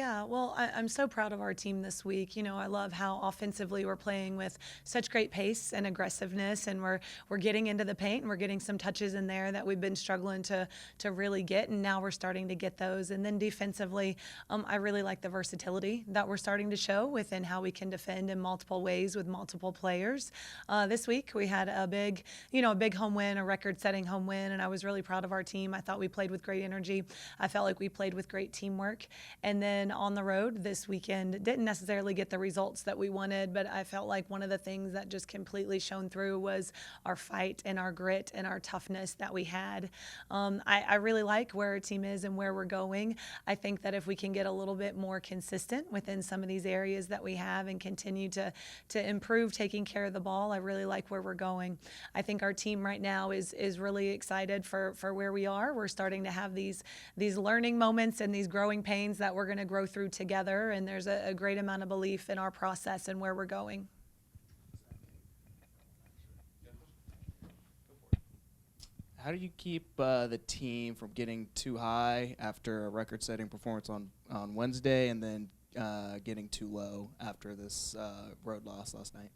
Yeah, well, I'm so proud of our team this week. I love how offensively we're playing with such great pace and aggressiveness, and we're getting into the paint and we're getting some touches in there that we've been struggling to really get, and now we're starting to get those. And then defensively, I really like the versatility that we're starting to show within how we can defend in multiple ways with multiple players. This week we had a big home win, a record-setting home win, and I was really proud of our team. I thought we played with great energy. I felt like we played with great teamwork, and then on the road this weekend, didn't necessarily get the results that we wanted, but I felt like one of the things that just completely shone through was our fight and our grit and our toughness that we had. I really like where our team is and where we're going. I think that if we can get a little bit more consistent within some of these areas that we have and continue to improve taking care of the ball, I really like where we're going. I think our team right now is really excited for where we are. We're starting to have these learning moments and these growing pains that we're going to grow through together, and there's a great amount of belief in our process and where we're going. How do you keep the team from getting too high after a record-setting performance on Wednesday, and then getting too low after this road loss last night?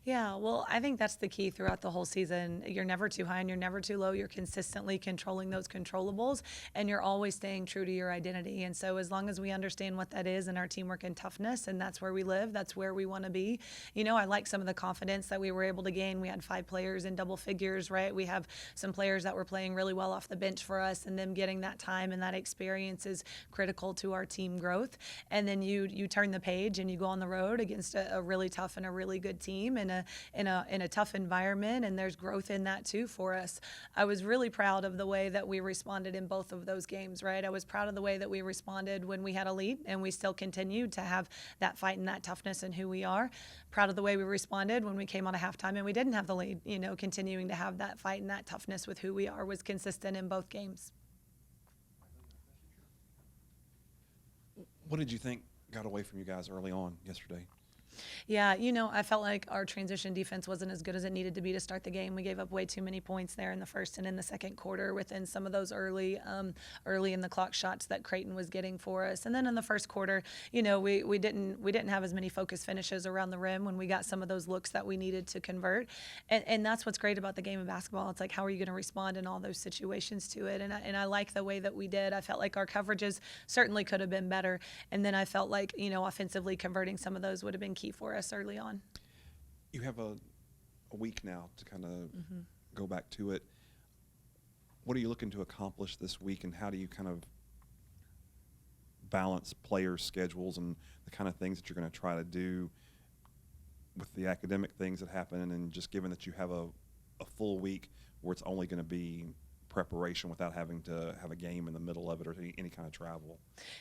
Yeah, well, I think that's the key throughout the whole season. You're never too high and you're never too low. You're consistently controlling those controllables, and you're always staying true to your identity. And so as long as we understand what that is in our teamwork and toughness, and that's where we live, that's where we want to be. I like some of the confidence that we were able to gain. We had 5 players in double figures, right? We have some players that were playing really well off the bench for us, and them getting that time and that experience is critical to our team growth. And then you turn the page and you go on the road against a really tough and a really good team in a tough environment, and there's growth in that too for us. I was really proud of the way that we responded in both of those games, right? I was proud of the way that we responded when we had a lead, and we still continued to have that fight and that toughness in who we are. Proud of the way we responded when we came on a halftime and we didn't have the lead. Continuing to have that fight and that toughness with who we are was consistent in both games. What did you think got away from you guys early on yesterday? Yeah, I felt like our transition defense wasn't as good as it needed to be to start the game. We gave up way too many points there in the first and in the second quarter within some of those early in the clock shots that Creighton was getting for us. And then in the first quarter, we didn't have as many focus finishes around the rim when we got some of those looks that we needed to convert. And that's what's great about the game of basketball. It's like, how are you going to respond in all those situations to it? And I like the way that we did. I felt like our coverages certainly could have been better. And then I felt like, offensively converting some of those would have been key for us early on. You have a week now to kind of go back to it. What are you looking to accomplish this week, and how do you kind of balance players' schedules and the kind of things that you're going to try to do with the academic things that happen, and just given that you have a full week where it's only going to be preparation without having to have a game in the middle of it or any kind of travel?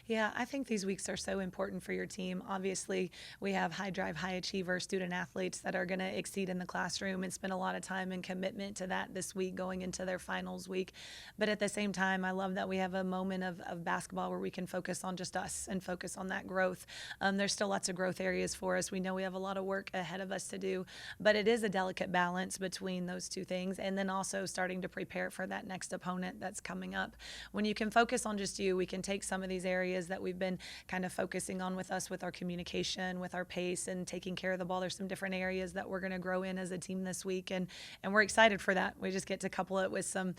Yeah, I think these weeks are so important for your team. Obviously, we have high drive, high achiever student athletes that are going to exceed in the classroom and spend a lot of time and commitment to that this week going into their finals week. But at the same time, I love that we have a moment of basketball where we can focus on just us and focus on that growth. There's still lots of growth areas for us. We know we have a lot of work ahead of us to do, but it is a delicate balance between those two things, and then also starting to prepare for that next opponent that's coming up. When you can focus on just you, we can take some of these areas that we've been kind of focusing on with us, with our communication, with our pace, and taking care of the ball. There's some different areas that we're going to grow in as a team this week, and we're excited for that. We just get to couple it with some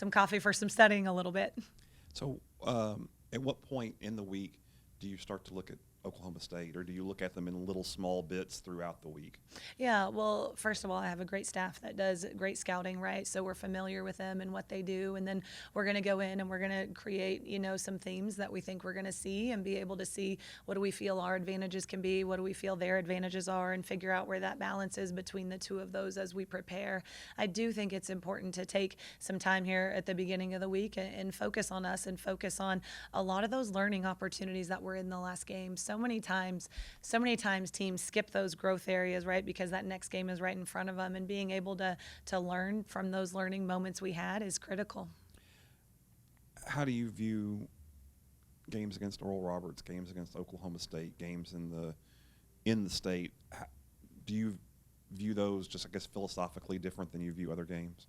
coffee for some studying a little bit. So at what point in the week do you start to look at Oklahoma State, or do you look at them in little small bits throughout the week? Yeah, well, first of all, I have a great staff that does great scouting, right? So we're familiar with them and what they do, and then we're going to go in and we're going to create, some themes that we think we're going to see and be able to see what do we feel our advantages can be, what do we feel their advantages are, and figure out where that balance is between the two of those as we prepare. I do think it's important to take some time here at the beginning of the week and focus on us and focus on a lot of those learning opportunities that were in the last game. So many times teams skip those growth areas, right? Because that next game is right in front of them, and being able to learn from those learning moments we had is critical. How do you view games against Oral Roberts, games against Oklahoma State, games in the state? Do you view those just, I guess, philosophically different than you view other games?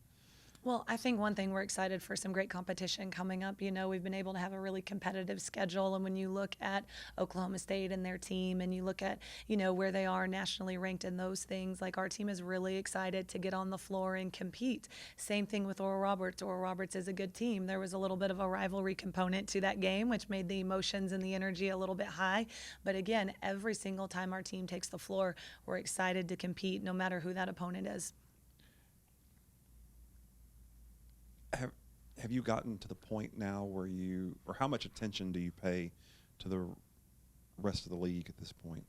Well, I think one thing we're excited for some great competition coming up. We've been able to have a really competitive schedule, and when you look at Oklahoma State and their team, and you look at where they are nationally ranked in those things, like our team is really excited to get on the floor and compete. Same thing with Oral Roberts. Oral Roberts is a good team. There was a little bit of a rivalry component to that game, which made the emotions and the energy a little bit high. But again, every single time our team takes the floor, we're excited to compete, no matter who that opponent is. Have you gotten to the point now where or how much attention do you pay to the rest of the league at this point?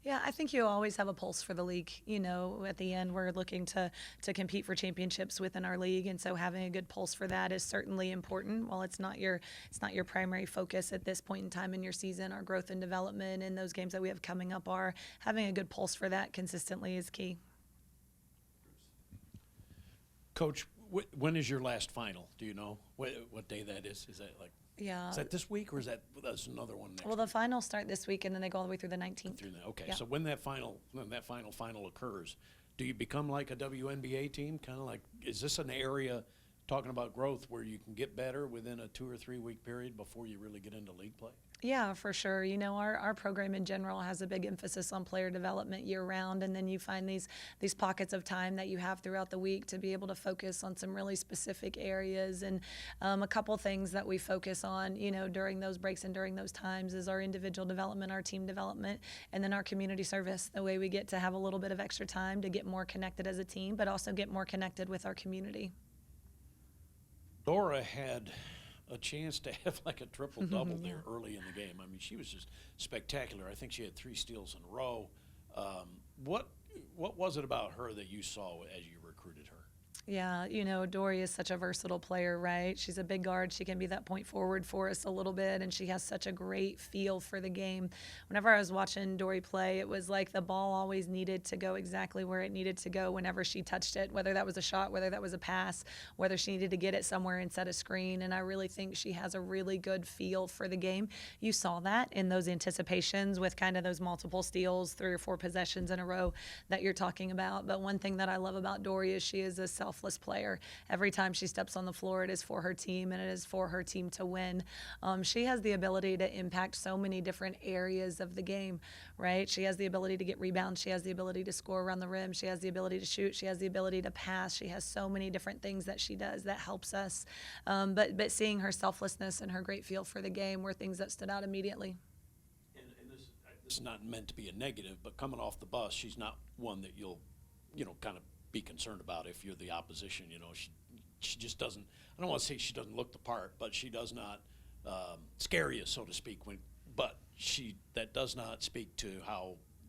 Yeah, I think you always have a pulse for the league. At the end, we're looking to compete for championships within our league, and so having a good pulse for that is certainly important. While it's not your primary focus at this point in time in your season, our growth and development and those games that we have coming up are having a good pulse for that consistently is key. Coach, when is your last final? Do you know what day that is? Is that Yeah. Is that this week, or that's another one next Well, the finals start this week, and then they go all the way through the 19th. Okay, Yeah. so when that final occurs, do you become like a WNBA team? Kind of like, is this an area, talking about growth, where you can get better within a 2 or 3 week period before you really get into league play? Yeah, for sure. Our program in general has a big emphasis on player development year round, and then you find these pockets of time that you have throughout the week to be able to focus on some really specific areas. And a couple things that we focus on, during those breaks and during those times is our individual development, our team development, and then our community service, the way we get to have a little bit of extra time to get more connected as a team, but also get more connected with our community. Dora had a chance to have like a triple-double there early in the game. I mean, she was just spectacular. I think she had 3 steals in a row. What was it about her that you saw as you recruited her? Yeah, Dory is such a versatile player, right? She's a big guard. She can be that point forward for us a little bit, and she has such a great feel for the game. Whenever I was watching Dory play, it was like the ball always needed to go exactly where it needed to go whenever she touched it, whether that was a shot, whether that was a pass, whether she needed to get it somewhere and set a screen. And I really think she has a really good feel for the game. You saw that in those anticipations with kind of those multiple steals, 3 or 4 possessions in a row that you're talking about. But one thing that I love about Dory is she is a selfless player. Every time she steps on the floor, it is for her team, and it is for her team to win. She has the ability to impact so many different areas of the game, right? She has the ability to get rebounds. She has the ability to score around the rim. She has the ability to shoot. She has the ability to pass. She has so many different things that she does that helps us. But seeing her selflessness and her great feel for the game were things that stood out immediately. And this is not meant to be a negative, but coming off the bus, she's not one that you'll, kind of be concerned about if you're the opposition. She just doesn't, I don't want to say she doesn't look the part, but she does not scare you, so to speak. That does not speak to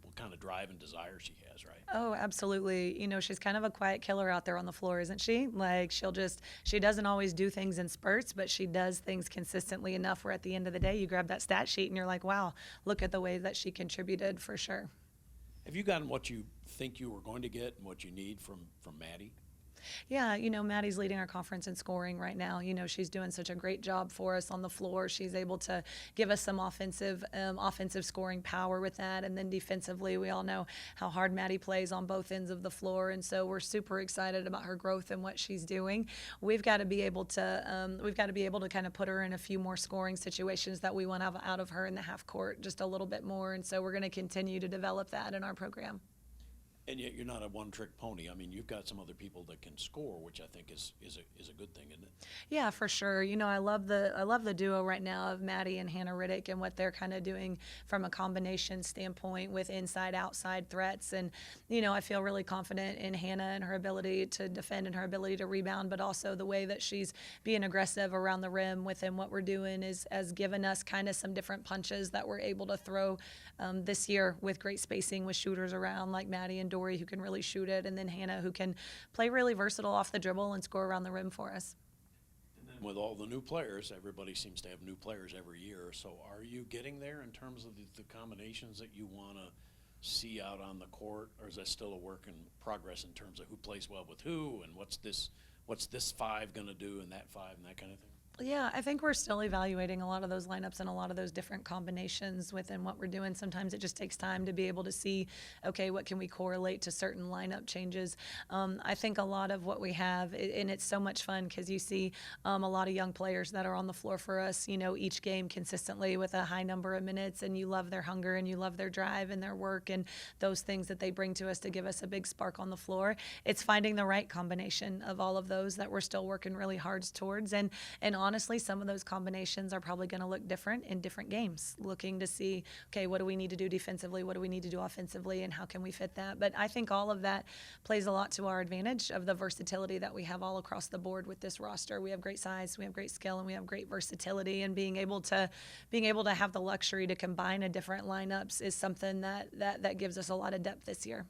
what kind of drive and desire she has, right? Oh, absolutely. She's kind of a quiet killer out there on the floor, isn't she? Like, she doesn't always do things in spurts, but she does things consistently enough where at the end of the day, you grab that stat sheet and you're like, wow, look at the way that she contributed, for sure. Have you gotten what you think you were going to get and what you need from Maddie? Yeah, Maddie's leading our conference in scoring right now. She's doing such a great job for us on the floor. She's able to give us some offensive scoring power with that. And then defensively, we all know how hard Maddie plays on both ends of the floor. And so we're super excited about her growth and what she's doing. We've got to be able to kind of put her in a few more scoring situations that we want to have out of her in the half court just a little bit more. And so we're going to continue to develop that in our program. And yet you're not a one-trick pony. I mean, you've got some other people that can score, which I think is a good thing, isn't it? Yeah, for sure. I love the duo right now of Maddie and Hannah Riddick and what they're kind of doing from a combination standpoint with inside-outside threats. And, I feel really confident in Hannah and her ability to defend and her ability to rebound, but also the way that she's being aggressive around the rim within what we're doing has given us kind of some different punches that we're able to throw this year with great spacing with shooters around like Maddie and Dory, who can really shoot it, and then Hannah, who can play really versatile off the dribble and score around the rim for us. And then with all the new players, everybody seems to have new players every year. So are you getting there in terms of the combinations that you want to see out on the court, or is that still a work in progress in terms of who plays well with who and what's this 5 going to do and that 5 and that kind of thing? Yeah, I think we're still evaluating a lot of those lineups and a lot of those different combinations within what we're doing. Sometimes it just takes time to be able to see, okay, what can we correlate to certain lineup changes. I think a lot of what we have, and it's so much fun because you see a lot of young players that are on the floor for us, each game consistently with a high number of minutes, and you love their hunger and you love their drive and their work and those things that they bring to us to give us a big spark on the floor. It's finding the right combination of all of those that we're still working really hard towards. And honestly, some of those combinations are probably going to look different in different games, looking to see, okay, what do we need to do defensively? What do we need to do offensively? And how can we fit that? But I think all of that plays a lot to our advantage of the versatility that we have all across the board with this roster. We have great size, we have great skill, and we have great versatility. And being able to have the luxury to combine a different lineups is something that gives us a lot of depth this year.